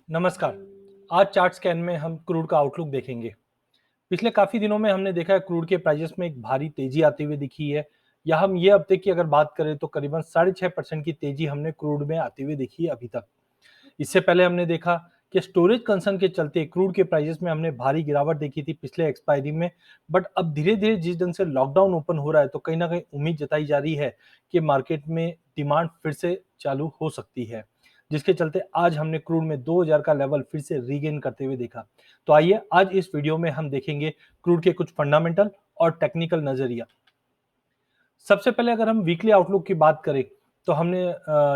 नमस्कार। आज chart scan में हम क्रूड का आउटलुक देखेंगे। पिछले काफ़ी दिनों में हमने देखा है क्रूड के प्राइसेस में एक भारी तेज़ी आती हुई दिखी है, या हम ये हफ्ते की अगर बात करें तो करीबन 6.5% की तेज़ी हमने क्रूड में आती हुई देखी है अभी तक। इससे पहले हमने देखा कि स्टोरेज कंसर्न के चलते क्रूड के प्राइसेस में हमने भारी गिरावट देखी थी पिछले एक्सपायरी में। बट अब धीरे-धीरे जिस ढंग से लॉकडाउन ओपन हो रहा है तो कहीं न कहीं उम्मीद जताई जा रही है कि मार्केट में डिमांड फिर से चालू हो सकती है। जिसके चलते आज हमने क्रूड में 2000 का लेवल फिर से रीगेन करते हुए देखा। तो आइए आज इस वीडियो में हम देखेंगे क्रूड के कुछ फंडामेंटल और टेक्निकल नजरिया। सबसे पहले अगर हम वीकली आउटलुक की बात करें तो हमने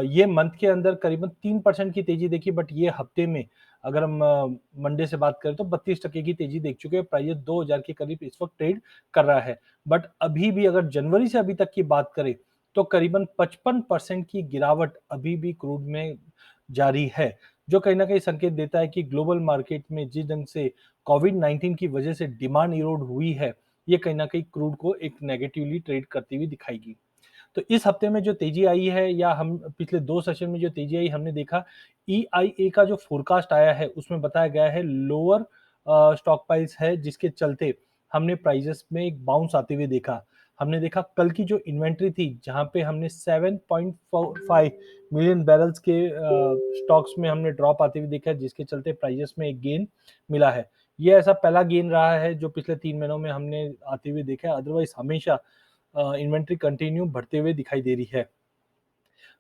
ये मंथ के अंदर करीबन 3% की तेजी देखी, बट ये हफ्ते में अगर हम मंडे से बात करें तो 32% की तेजी देख चुके हैं। प्राइस 2000 के करीब इस वक्त ट्रेड कर रहा है। बट अभी भी अगर जनवरी से अभी तक की बात करें तो करीबन 55% की गिरावट अभी भी क्रूड में जारी है, जो कहीं ना कहीं संकेत देता है कि ग्लोबल मार्केट में जिस ढंग से कोविड-19 की वजह से डिमांड इरोड हुई है, ये कहीं न कहीं क्रूड को एक नेगेटिवली ट्रेड करती हुई दिखाएगी। तो इस हफ्ते में जो तेज़ी आई है, या हम पिछले 2 सेशन में जो तेज़ी आई हमने देखा, ईआईए का जो फ़ोरकास्ट आया है उसमें बताया गया है लोअर स्टॉक पाइल्स है, जिसके चलते हमने प्राइसेस में एक बाउंस आते हुए देखा। हमने देखा कल की जो इन्वेंटरी थी जहाँ पे हमने 7.45 मिलियन बैरल्स के स्टॉक्स में हमने ड्रॉप आते हुए देखा है, जिसके चलते प्राइसेस में एक गेन मिला है। ये ऐसा पहला गेन रहा है जो पिछले 3 महीनों में हमने आते हुए देखा है, अदरवाइज़ हमेशा इन्वेंट्री कंटिन्यू बढ़ते हुए दिखाई दे रही है।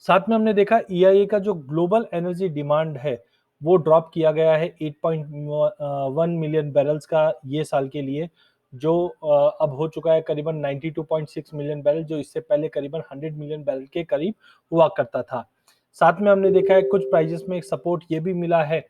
साथ में हमने देखा ईआईए का जो ग्लोबल एनर्जी डिमांड है, वो ड्रॉप किया गया है 8.1 मिलियन बैरल्स का ये साल के लिए, जो अब हो चुका है करीबन 92.6 मिलियन बैरल, जो इससे पहले करीबन 100 मिलियन बैरल के करीब हुआ करता था। साथ में हमने देखा है कुछ प्राइसेस में एक सपोर्ट ये भी मिला है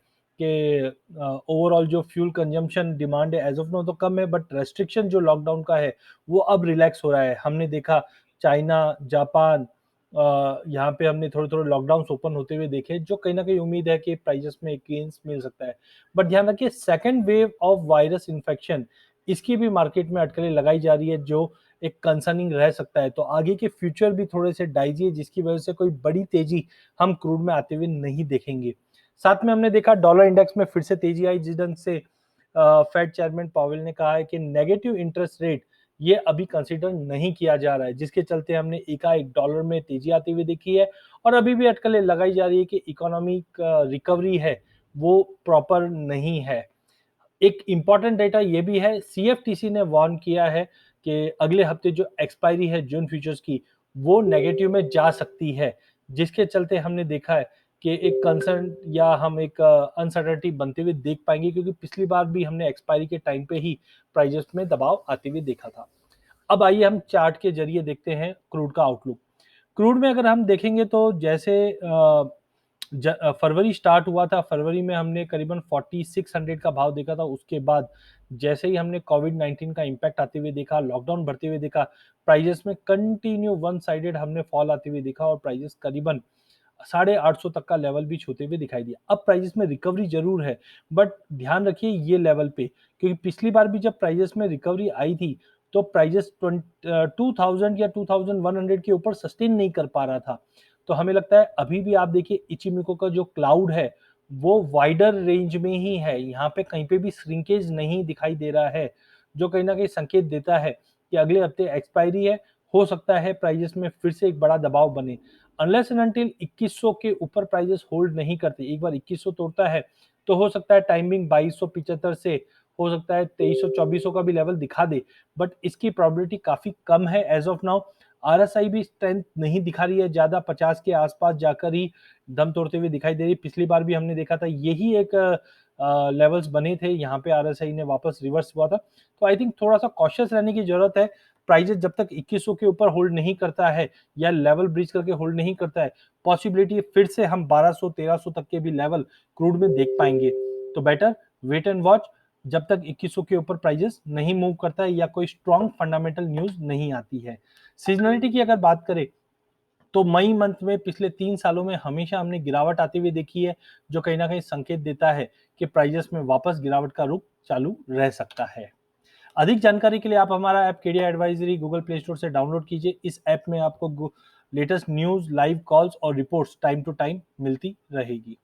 कि ओवरऑल जो फ्यूल कंजम्पशन डिमांड है एज़ ऑफ नाउ तो कम है, बट रेस्ट्रिक्शन जो लॉकडाउन का है, वो अब रिलैक्स हो रहा है। हमने देखा चाइना, जापान, यहाँ पे हमने थोड़े-थोड़े लॉकडाउन्स ओपन होते हुए देखे, जो कहीं न कहीं उम्मीद है कि प्राइसेस में एक गेन्स मिल सकता है। बट ध्यान रखिए second wave of virus infection, इसकी भी मार्केट में अटकलें लगाई जा रही है, जो एक कंसर्निंग रह सकता है। तो आगे के फ्यूचर भी थोड़े से डाइजी है, जिसकी वजह से कोई बड़ी तेज़ी हम क्रूड में आते हुए नहीं देखेंगे। साथ में हमने देखा डॉलर इंडेक्स में फिर से तेज़ी आई, जिस ढंग से फेड चेयरमैन पावेल ने कहा है कि नेगेटिव इंटरेस्ट रेट ये अभी कंसीडर नहीं किया जा रहा है, जिसके चलते हमने एकाएक डॉलर में तेजी आती हुई देखी है। और अभी भी अटकलें लगाई जा रही है कि इकोनॉमिक रिकवरी है, वो प्रॉपर नहीं है। एक इम्पॉर्टेंट डेटा ये भी है, सीएफटीसी ने वार्न किया है कि अगले हफ्ते जो एक्सपायरी है जून फ्यूचर्स की, वो नेगेटिव में जा सकती है, जिसके चलते हमने देखा है कि एक कंसर्न या हम एक अनसर्टेनिटी बनते हुए देख पाएंगे, क्योंकि पिछली बार भी हमने एक्सपायरी के टाइम पे ही प्राइजेस में दबाव आते हुए देखा था। अब आइए हम चार्ट के जरिए देखते हैं क्रूड का आउटलुक। क्रूड में अगर हम देखेंगे तो जैसे फरवरी स्टार्ट हुआ था, फरवरी में हमने करीबन 4600 का भाव देखा था। उसके बाद जैसे ही हमने कोविड-19 का इम्पैक्ट आते हुए देखा, लॉकडाउन बढ़ते हुए देखा, प्राइसेस में कंटिन्यू वन साइडेड हमने फॉल आते हुए देखा, और प्राइसेस करीबन 850 तक का लेवल भी छूते हुए दिखाई दिया। अब प्राइसेस में रिकवरी ज़रूर है, बट ध्यान रखिए ये लेवल पे, क्योंकि पिछली बार भी जब प्राइसेस में रिकवरी आई थी, तो प्राइसेस 2000 या 2100 के ऊपर सस्टेन नहीं कर पा रहा था। तो हमें लगता है अभी भी आप देखिए इचिमिको का जो क्लाउड है, वो वाइडर रेंज में ही है। यहाँ पे कहीं पे भी श्रिंकेज नहीं दिखाई दे रहा है, जो कहीं न कहीं संकेत देता है कि अगले हफ्ते एक्सपायरी है, हो सकता है प्राइसेस में फिर से एक बड़ा दबाव बने। अनलेस एंड अंटिल 2100 के ऊपर प्राइसेस होल्ड नहीं करते, एक बार 2100 तोड़ता है, तो हो सकता है टाइमिंग 2275 से हो सकता है 2300-2400 का भी लेवल दिखा दे, बट इसकी प्रोबेबिलिटी काफ़ी कम है एज़ ऑफ नाउ। आरएसआई भी स्ट्रेंथ नहीं दिखा रही है ज़्यादा, 50 के आसपास जाकर ही दम तोड़ते हुए दिखाई दे रही है। पिछली बार भी हमने देखा था यही एक लेवल्स बने थे, यहाँ पे आरएसआई ने वापस रिवर्स हुआ था। तो आई थिंक थोड़ा-सा कॉशियस रहने की ज़रूरत है। प्राइसेस जब तक 2100 के ऊपर होल्ड नहीं करता है या लेवल ब्रीच करके होल्ड नहीं करता है, पॉसिबिलिटी फिर से हम 1200-1300 तक के भी लेवल क्रूड में देख पाएँगे। तो बेटर वेट एंड वॉच जब तक 2100 के ऊपर प्राइसेस नहीं मूव करता है या कोई स्ट्रॉन्ग फंडामेंटल न्यूज़ नहीं आती है। सीज़नैलिटी की अगर बात करें तो मई मंथ में पिछले 3 सालों में हमेशा हमने गिरावट आती हुई देखी है, जो कहीं न कहीं संकेत देता है कि प्राइसेस में वापस गिरावट का रुख चालू रह सकता है। अधिक जानकारी के लिए आप हमारा app Kedia advisory Google play store से डाउनलोड कीजिए। इस ऐप में आपको लेटेस्ट न्यूज़, लाइव कॉल्स और रिपोर्ट्स टाइम टू टाइम मिलती रहेगी।